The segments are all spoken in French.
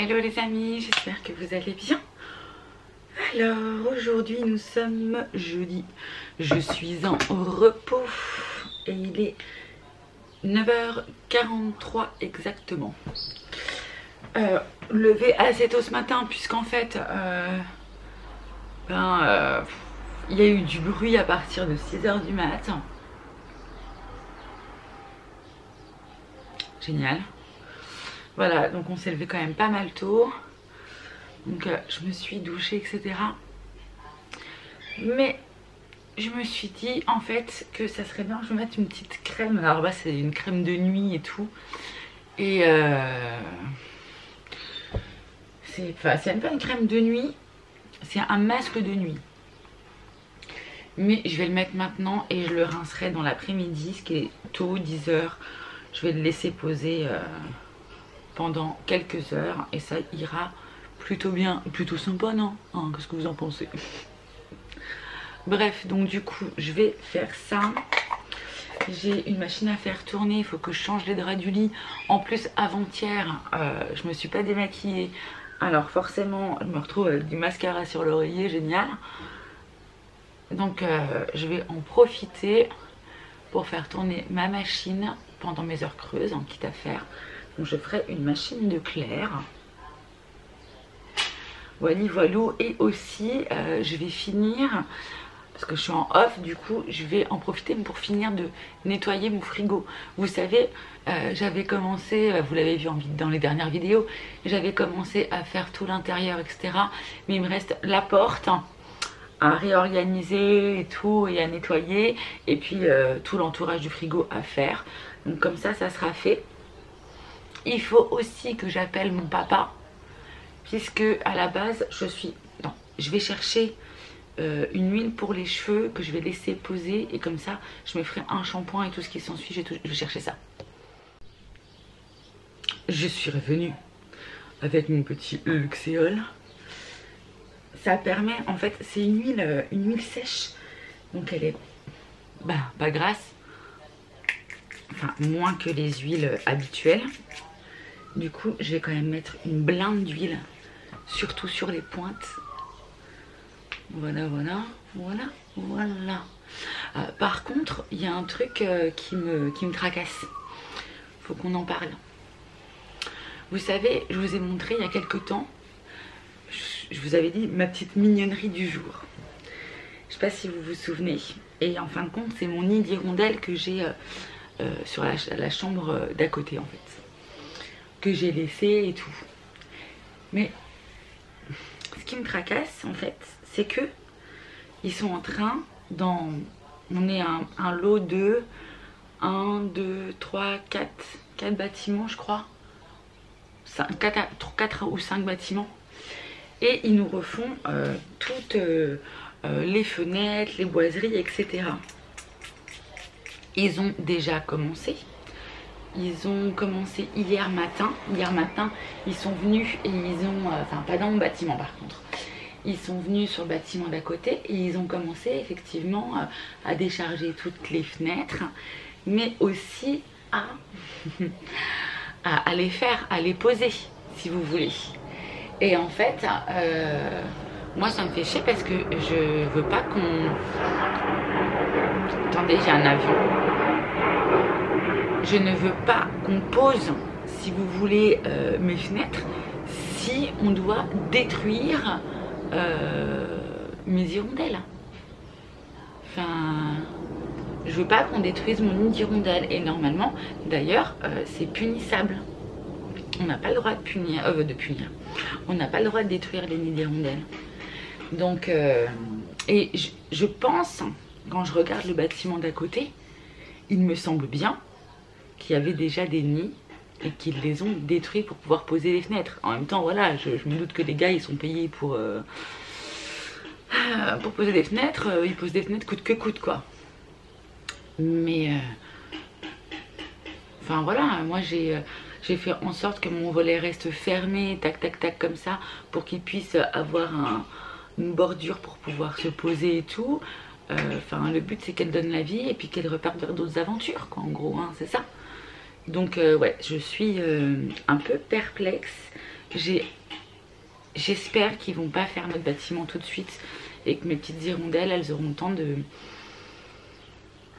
Hello les amis, j'espère que vous allez bien. Alors aujourd'hui nous sommes jeudi, je suis en repos et il est 9h43 exactement. Levé assez tôt ce matin puisqu'en fait il y a eu du bruit à partir de 6h du matin. Génial. Voilà, donc on s'est levé quand même pas mal tôt. Donc je me suis douchée, etc. Mais je me suis dit en fait que ça serait bien que je mette une petite crème. Alors là c'est une crème de nuit et tout. Et c'est même pas une crème de nuit, c'est un masque de nuit. Mais je vais le mettre maintenant et je le rincerai dans l'après-midi, ce qui est tôt, 10h. Je vais le laisser poser pendant quelques heures et ça ira plutôt bien, plutôt sympa, non hein, qu'est-ce que vous en pensez? Bref, donc du coup je vais faire ça. J'ai une machine à faire tourner, il faut que je change les draps du lit. En plus avant-hier je me suis pas démaquillée, alors forcément je me retrouve avec du mascara sur l'oreiller, génial. Donc je vais en profiter pour faire tourner ma machine pendant mes heures creuses, hein, quitte à faire. Donc je ferai une machine de Claire. Voilà, voilou. Et aussi je vais finir, parce que je suis en off, du coup je vais en profiter pour finir de nettoyer mon frigo. Vous savez, j'avais commencé, vous l'avez vu dans les dernières vidéos, j'avais commencé à faire tout l'intérieur, etc. Mais il me reste la porte à réorganiser et tout, et à nettoyer, et puis tout l'entourage du frigo à faire. Donc comme ça sera fait. Il faut aussi que j'appelle mon papa, puisque à la base je vais chercher une huile pour les cheveux que je vais laisser poser, et comme ça je me ferai un shampoing et tout ce qui s'ensuit. Je vais chercher ça. Je suis revenue avec mon petit Luxéol. Ça permet, en fait, c'est une huile sèche, donc elle est pas grasse, enfin moins que les huiles habituelles. Du coup je vais quand même mettre une blinde d'huile, surtout sur les pointes. Voilà. Par contre il y a un truc qui me tracasse, faut qu'on en parle. Vous savez, je vous ai montré il y a quelques temps, je vous avais dit ma petite mignonnerie du jour. Je sais pas si vous vous souvenez. Et en fin de compte, c'est mon nid d'hirondelle que j'ai sur la chambre d'à côté, en fait. Que j'ai laissé et tout. Mais ce qui me tracasse, en fait, c'est que ils sont en train on est un lot de 1, 2, 3, 4 bâtiments, je crois. 4 ou 5 bâtiments. Et ils nous refont toutes les fenêtres, les boiseries, etc. Ils ont déjà commencé. Ils ont commencé hier matin. Hier matin, ils sont venus et ils ont... Enfin, pas dans mon bâtiment par contre. Ils sont venus sur le bâtiment d'à côté et ils ont commencé effectivement à décharger toutes les fenêtres. Mais aussi à les poser, si vous voulez. Et en fait, moi ça me fait chier parce que je veux pas qu'on... Attendez, j'ai un avion. Je ne veux pas qu'on pose, si vous voulez, mes fenêtres, si on doit détruire mes hirondelles. Enfin, je veux pas qu'on détruise mon nid d'hirondelles. Et normalement, d'ailleurs, c'est punissable. On n'a pas le droit de punir. On n'a pas le droit de détruire les nids d'hirondelles. Donc, et je pense, quand je regarde le bâtiment d'à côté, il me semble bien qu'il y avait déjà des nids et qu'ils les ont détruits pour pouvoir poser les fenêtres. En même temps, voilà, je me doute que les gars, ils sont payés pour poser des fenêtres. Ils posent des fenêtres coûte que coûte, quoi. Mais, enfin voilà, moi j'ai fait en sorte que mon volet reste fermé, tac tac tac comme ça, pour qu'il puisse avoir une bordure pour pouvoir se poser et tout. Enfin, le but c'est qu'elle donne la vie et puis qu'elle reparte vers d'autres aventures, quoi, en gros, hein, c'est ça. Donc ouais, je suis un peu perplexe. j'espère qu'ils vont pas faire notre bâtiment tout de suite et que mes petites hirondelles, elles auront le temps de,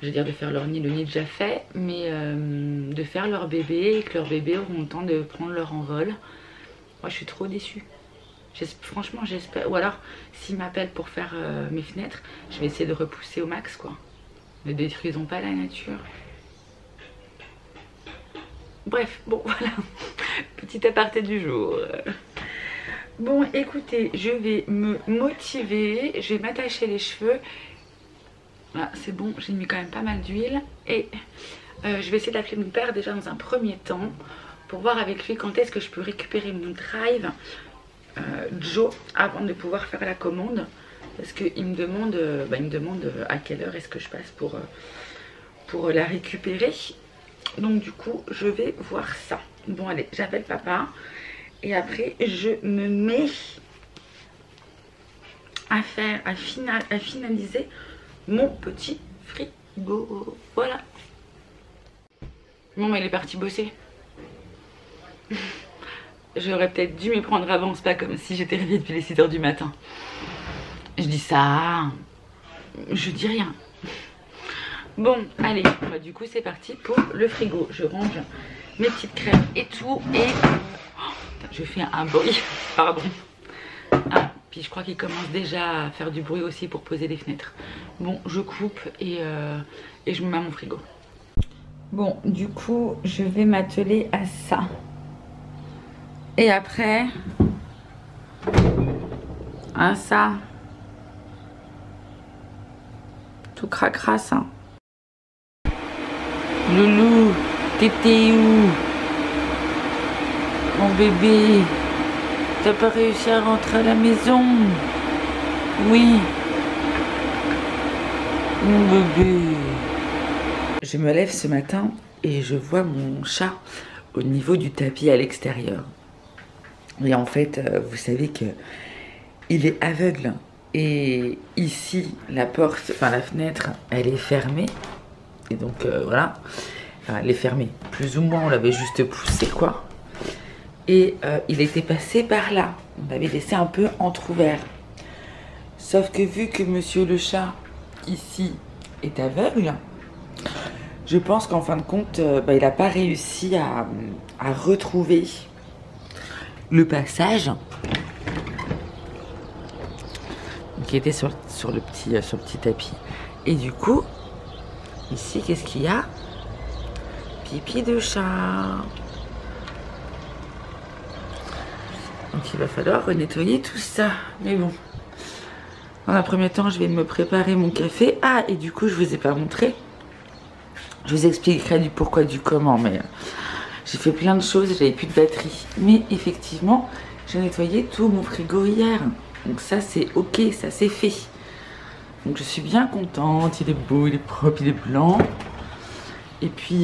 je veux dire, de faire leur nid, le nid déjà fait, mais de faire leur bébé et que leurs bébés auront le temps de prendre leur envol. Moi je suis trop déçue. Franchement j'espère, ou alors s'ils m'appellent pour faire mes fenêtres, je vais essayer de repousser au max quoi. Ne détruisons pas la nature. Bref, bon voilà, petit aparté du jour. Bon écoutez, je vais me motiver, je vais m'attacher les cheveux. Voilà, c'est bon, j'ai mis quand même pas mal d'huile. Et je vais essayer d'appeler mon père déjà dans un premier temps pour voir avec lui quand est-ce que je peux récupérer mon drive Joe avant de pouvoir faire la commande. Parce qu'il me demande, à quelle heure est-ce que je passe pour la récupérer. Donc du coup je vais voir ça. Bon allez, j'appelle papa et après je me mets à finaliser mon petit frigo. Voilà. Bon mais il est parti bosser. J'aurais peut-être dû m'y prendre avant, c'est pas comme si j'étais réveillée depuis les 6 h du matin. Je dis ça, je dis rien. Bon, allez, bah, du coup c'est parti pour le frigo. Je range mes petites crèmes et tout. Et oh, je fais un bruit, pardon. Ah, puis je crois qu'il commence déjà à faire du bruit aussi pour poser les fenêtres. Bon, je coupe et je me mets à mon frigo. Bon, du coup, je vais m'atteler à ça. Et après, à ça. Tout cracrasse, hein. Loulou, t'étais où? Mon bébé, t'as pas réussi à rentrer à la maison? Oui. Mon bébé. Je me lève ce matin et je vois mon chat au niveau du tapis à l'extérieur. Et en fait, vous savez que il est aveugle. Et ici, la porte, enfin la fenêtre, elle est fermée. Et donc voilà, enfin, elle est fermée. Plus ou moins, on l'avait juste poussée quoi. Et il était passé par là. On l'avait laissé un peu entrouvert. Sauf que vu que monsieur le chat, ici, est aveugle, je pense qu'en fin de compte, il n'a pas réussi à retrouver le passage qui était sur le petit tapis. Et du coup, ici, qu'est-ce qu'il y a? Pipi de chat. Donc il va falloir nettoyer tout ça. Mais bon, dans un premier temps, je vais me préparer mon café. Ah, et du coup, je vous ai pas montré. Je vous expliquerai du pourquoi, du comment. Mais j'ai fait plein de choses, j'avais plus de batterie. Mais effectivement, j'ai nettoyé tout mon frigo hier. Donc ça c'est ok, ça c'est fait. Donc je suis bien contente, il est beau, il est propre, il est blanc. Et puis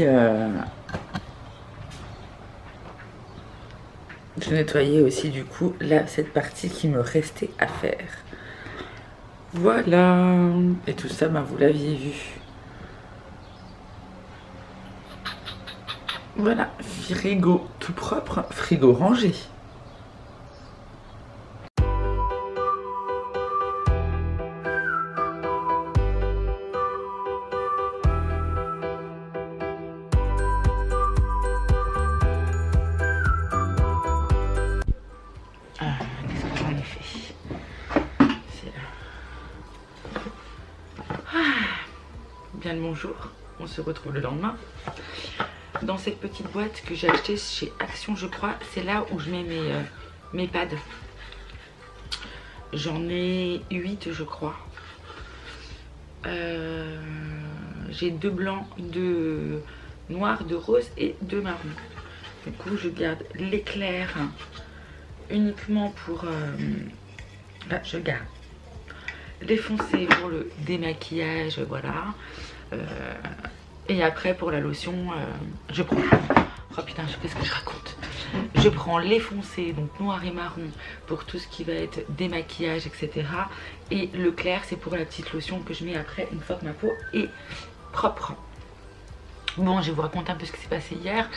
je nettoyais aussi du coup là cette partie qui me restait à faire. Voilà. Et tout ça, vous l'aviez vu. Voilà, frigo tout propre, frigo rangé. Bien le bonjour, on se retrouve le lendemain dans cette petite boîte que j'ai achetée chez Action, je crois. C'est là où je mets mes pads. J'en ai 8 je crois. J'ai 2 blancs, 2 noirs, 2 roses et 2 marrons. Du coup je garde l'éclair uniquement pour là, je garde les foncés pour le démaquillage, voilà. Et après pour la lotion, je prends, oh putain, qu'est-ce que je raconte, je prends les foncés, donc noir et marron, pour tout ce qui va être démaquillage, etc. Et le clair, c'est pour la petite lotion que je mets après, une fois que ma peau est propre. Bon, je vais vous raconter un peu ce qui s'est passé hier.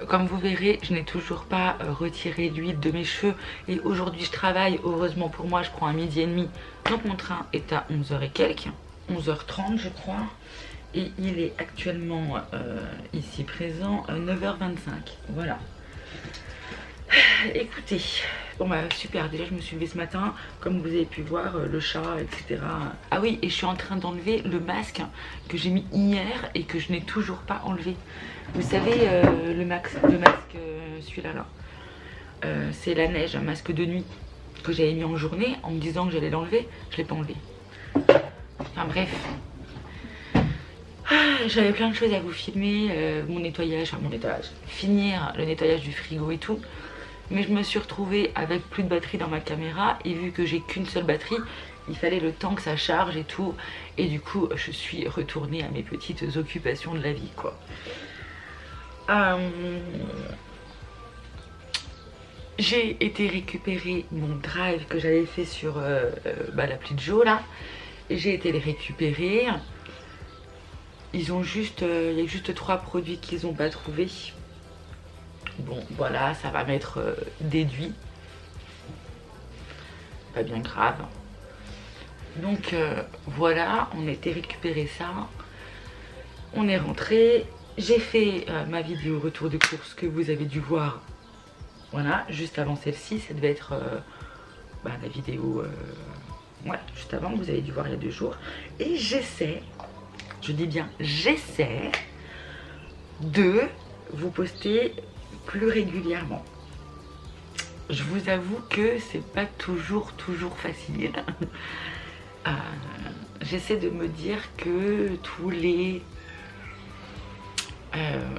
Comme vous verrez, je n'ai toujours pas retiré l'huile de mes cheveux. Et aujourd'hui, je travaille. Heureusement pour moi, je prends à 12h30. Donc mon train est à 11h et quelques. 11h30 je crois. Et il est actuellement ici présent 9h25. Voilà. Écoutez, bon bah super, déjà je me suis levée ce matin, comme vous avez pu voir, le chat, etc. Ah oui, et je suis en train d'enlever le masque que j'ai mis hier et que je n'ai toujours pas enlevé. Vous savez, le masque celui-là là, c'est la neige, un masque de nuit que j'avais mis en journée en me disant que j'allais l'enlever, je l'ai pas enlevé. Enfin bref. J'avais plein de choses à vous filmer, mon nettoyage, finir le nettoyage du frigo et tout. Mais je me suis retrouvée avec plus de batterie dans ma caméra et vu que j'ai qu'une seule batterie, il fallait le temps que ça charge et tout. Et du coup, je suis retournée à mes petites occupations de la vie, quoi. J'ai été récupérer mon drive que j'avais fait sur l'appli de Joe là. J'ai été les récupérer. Ils ont juste, il y a juste 3 produits qu'ils n'ont pas trouvés. Bon, voilà, ça va m'être déduit. Pas bien grave. Donc voilà, on a été récupérer ça. On est rentré. J'ai fait ma vidéo retour de course que vous avez dû voir. Voilà, juste avant celle-ci, ça devait être la vidéo. Ouais, juste avant, vous avez dû voir il y a 2 jours. Et j'essaie. Je dis bien j'essaie de vous poster plus régulièrement. Je vous avoue que c'est pas toujours facile. J'essaie de me dire que tous les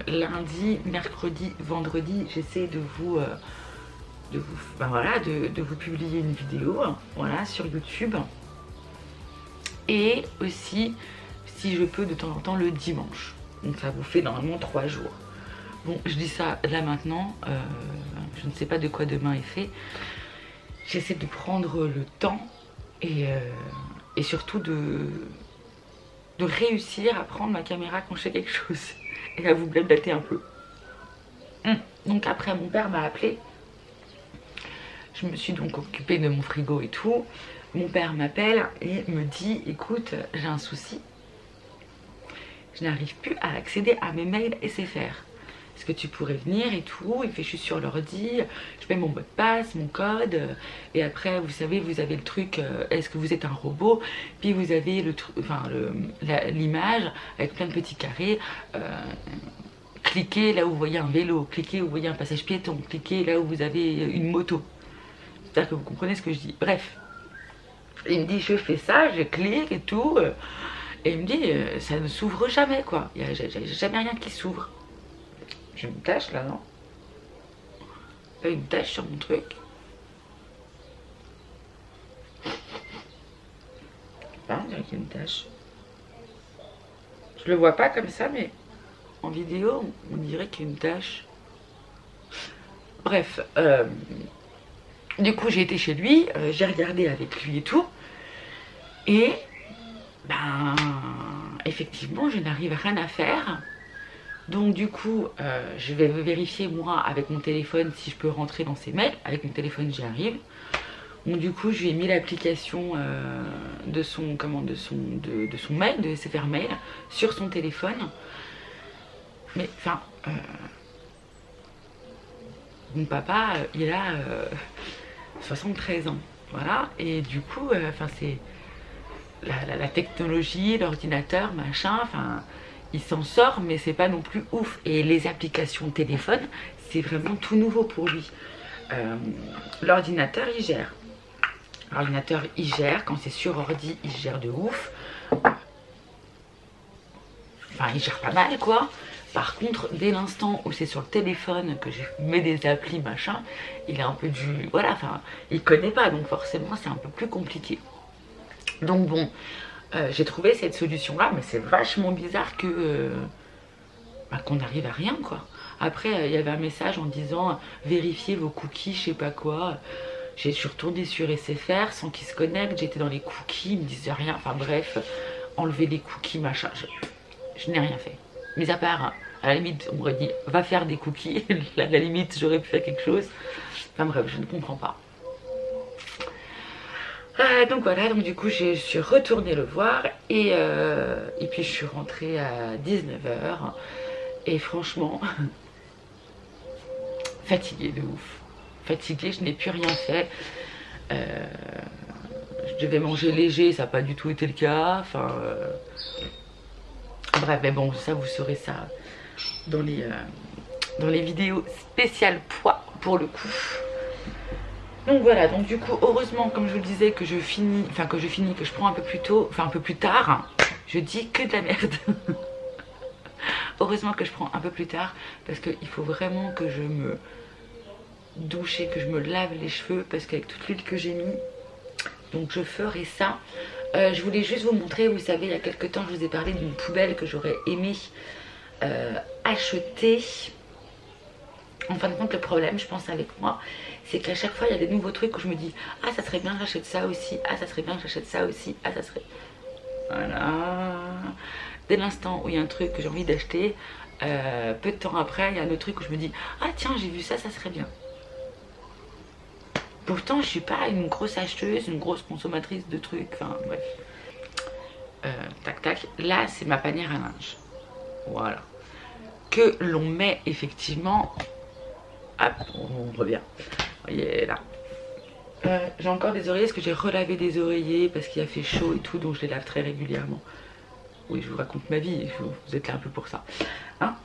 lundi, mercredi, vendredi, j'essaie de vous publier une vidéo, voilà, sur YouTube. Et aussi si je peux de temps en temps le dimanche. Donc ça vous fait normalement 3 jours. Bon, je dis ça là maintenant, je ne sais pas de quoi demain est fait. J'essaie de prendre le temps et surtout de réussir à prendre ma caméra quand je fais quelque chose et à vous blablater un peu. Donc après mon père m'a appelé. Je me suis donc occupée de mon frigo et tout. Mon père m'appelle et me dit écoute, j'ai un souci. Je n'arrive plus à accéder à mes mails SFR. Est-ce que tu pourrais venir et tout? Il fait je suis sur l'ordi, je mets mon mot de passe, mon code. Et après vous savez vous avez le truc est-ce que vous êtes un robot? Puis vous avez le l'image avec plein de petits carrés. Cliquez là où vous voyez un vélo, cliquez où vous voyez un passage piéton, cliquez là où vous avez une moto. J'espère que vous comprenez ce que je dis. Bref. Il me dit je fais ça, je clique et tout. Et il me dit ça ne s'ouvre jamais quoi. Il n'y a jamais rien qui s'ouvre. J'ai une tache là, non? Pas une tache sur mon truc. Ah, on dirait qu'il y a une tache. Je le vois pas comme ça, mais en vidéo, on dirait qu'il y a une tache. Bref, du coup, j'ai été chez lui, j'ai regardé avec lui et tout. Et, effectivement, je n'arrive à rien à faire. Donc du coup, je vais vérifier moi avec mon téléphone si je peux rentrer dans ses mails. Avec mon téléphone, j'y arrive. Donc du coup, je lui ai mis l'application de son mail, de SFR Mail, sur son téléphone. Mais enfin, mon papa, il a 73 ans, voilà. Et du coup, c'est la technologie, l'ordinateur, machin, enfin. Il s'en sort, mais c'est pas non plus ouf. Et les applications téléphone, c'est vraiment tout nouveau pour lui. L'ordinateur, il gère. L'ordinateur, il gère. Quand c'est sur ordi, il gère de ouf. Enfin, il gère pas mal, quoi. Par contre, dès l'instant où c'est sur le téléphone que je mets des applis, machin, il est un peu du... Voilà, enfin, il connaît pas. Donc forcément, c'est un peu plus compliqué. Donc bon... j'ai trouvé cette solution là, mais c'est vachement bizarre que qu'on n'arrive à rien quoi. Après il y avait un message en disant vérifiez vos cookies, je sais pas quoi. Je suis retournée sur SFR sans qu'ils se connectent, j'étais dans les cookies, ils me disaient rien, enfin bref, enlever les cookies machin, je n'ai rien fait. Mis à part, à la limite, on m'aurait dit va faire des cookies. À la limite, j'aurais pu faire quelque chose. Enfin bref, je ne comprends pas. Donc voilà, donc du coup je suis retournée le voir et puis je suis rentrée à 19 h et franchement fatiguée de ouf. Fatiguée, je n'ai plus rien fait. Je devais manger léger, ça n'a pas du tout été le cas. Enfin bref, mais bon, ça vous saurez ça dans les vidéos spéciales poids pour le coup. Donc voilà, donc du coup, heureusement, comme je vous le disais, que je prends un peu plus tôt, enfin un peu plus tard. Je dis que de la merde. Heureusement que je prends un peu plus tard, parce qu'il faut vraiment que je me douche et que je me lave les cheveux, parce qu'avec toute l'huile que j'ai mis, donc je ferai ça. Je voulais juste vous montrer, vous savez, il y a quelques temps, je vous ai parlé d'une poubelle que j'aurais aimé acheter. En fin de compte, le problème, je pense avec moi, c'est qu'à chaque fois, il y a des nouveaux trucs où je me dis ah, ça serait bien que j'achète ça aussi, ah, ça serait bien que j'achète ça aussi, ah, ça serait... Voilà. Dès l'instant où il y a un truc que j'ai envie d'acheter, peu de temps après, il y a un autre truc où je me dis ah, tiens, j'ai vu ça, ça serait bien. Pourtant, je suis pas une grosse acheteuse, une grosse consommatrice de trucs, enfin, bref. Tac, tac. Là, c'est ma panière à linge. Voilà. Que l'on met effectivement... Hop, on revient. Vous voyez là. J'ai encore des oreillers parce que j'ai relavé des oreillers parce qu'il a fait chaud et tout, donc je les lave très régulièrement. Oui, je vous raconte ma vie, vous êtes là un peu pour ça. Hein.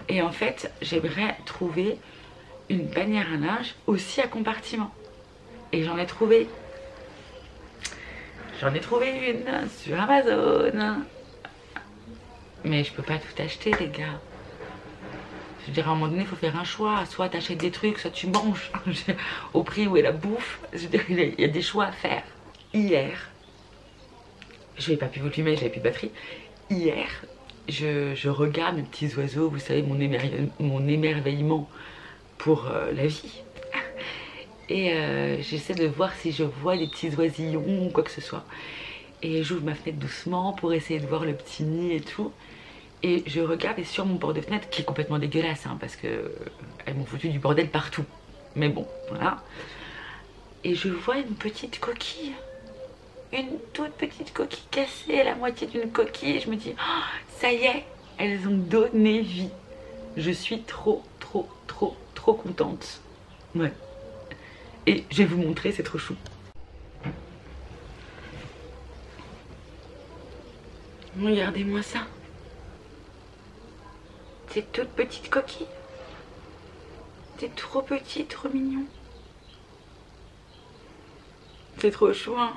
Et en fait, j'aimerais trouver une panière à linge aussi à compartiment. Et j'en ai trouvé. J'en ai trouvé une sur Amazon. Mais je peux pas tout acheter, les gars. Je veux dire, à un moment donné, il faut faire un choix. Soit tu achètes des trucs, soit tu manges. Au prix où est la bouffe. Je veux dire, il y a des choix à faire. Hier, je n'ai pas pu vous filmer, j'avais plus de batterie. Hier, je regarde mes petits oiseaux, vous savez, mon émerveillement pour la vie. Et j'essaie de voir si je vois les petits oisillons ou quoi que ce soit. Et j'ouvre ma fenêtre doucement pour essayer de voir le petit nid et tout. Et je regarde et sur mon bord de fenêtre, qui est complètement dégueulasse, hein, parce que elles m'ont foutu du bordel partout. Mais bon, voilà. Et je vois une petite coquille. Une toute petite coquille cassée, la moitié d'une coquille. Et je me dis, oh, ça y est, elles ont donné vie. Je suis trop contente. Ouais. Et je vais vous montrer, c'est trop chou. Regardez-moi ça. C'est toute petite coquille. C'est trop petit, trop mignon. C'est trop chou, hein.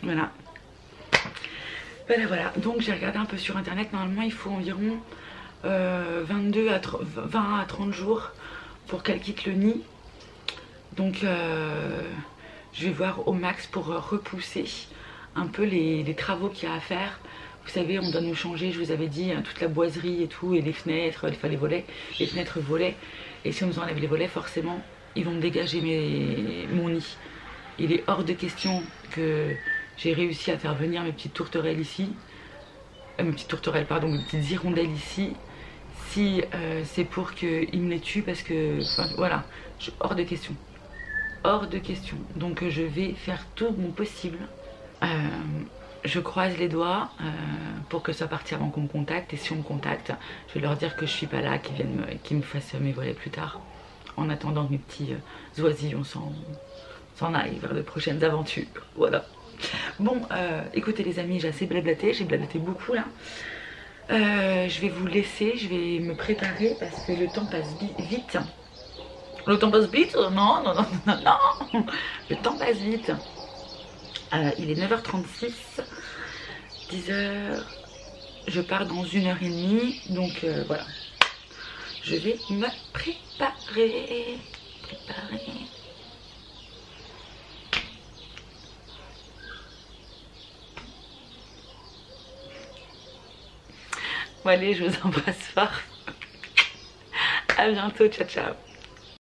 Voilà. Voilà. Donc j'ai regardé un peu sur internet. Normalement, il faut environ 20 à 30 jours pour qu'elle quitte le nid. Donc je vais voir au max pour repousser un peu les travaux qu'il y a à faire. Vous savez, on doit nous changer, je vous avais dit, hein, toute la boiserie et tout, et les fenêtres, enfin les volets, les fenêtres volets. Et si on nous enlève les volets, forcément, ils vont me dégager mon nid. Il est hors de question que j'ai réussi à faire venir mes petites tourterelles ici. Mes petites hirondelles ici. Si c'est pour qu'ils me les tuent, parce que, enfin, voilà, hors de question. Hors de question. Donc je vais faire tout mon possible. Je croise les doigts pour que ça parte avant qu'on me contacte. Et si on me contacte, je vais leur dire que je suis pas là, qu'ils me fassent mes volets plus tard. En attendant que mes petits oisillons s'en aillent vers de prochaines aventures. Voilà. Bon, écoutez les amis, j'ai assez blablaté. J'ai blablaté beaucoup là. Je vais vous laisser, je vais me préparer parce que le temps passe vite. Le temps passe vite? Non. Le temps passe vite. Il est 9h36, 10h, je pars dans 1h30, donc voilà. Je vais me préparer. Bon allez, je vous embrasse fort. À bientôt, ciao ciao.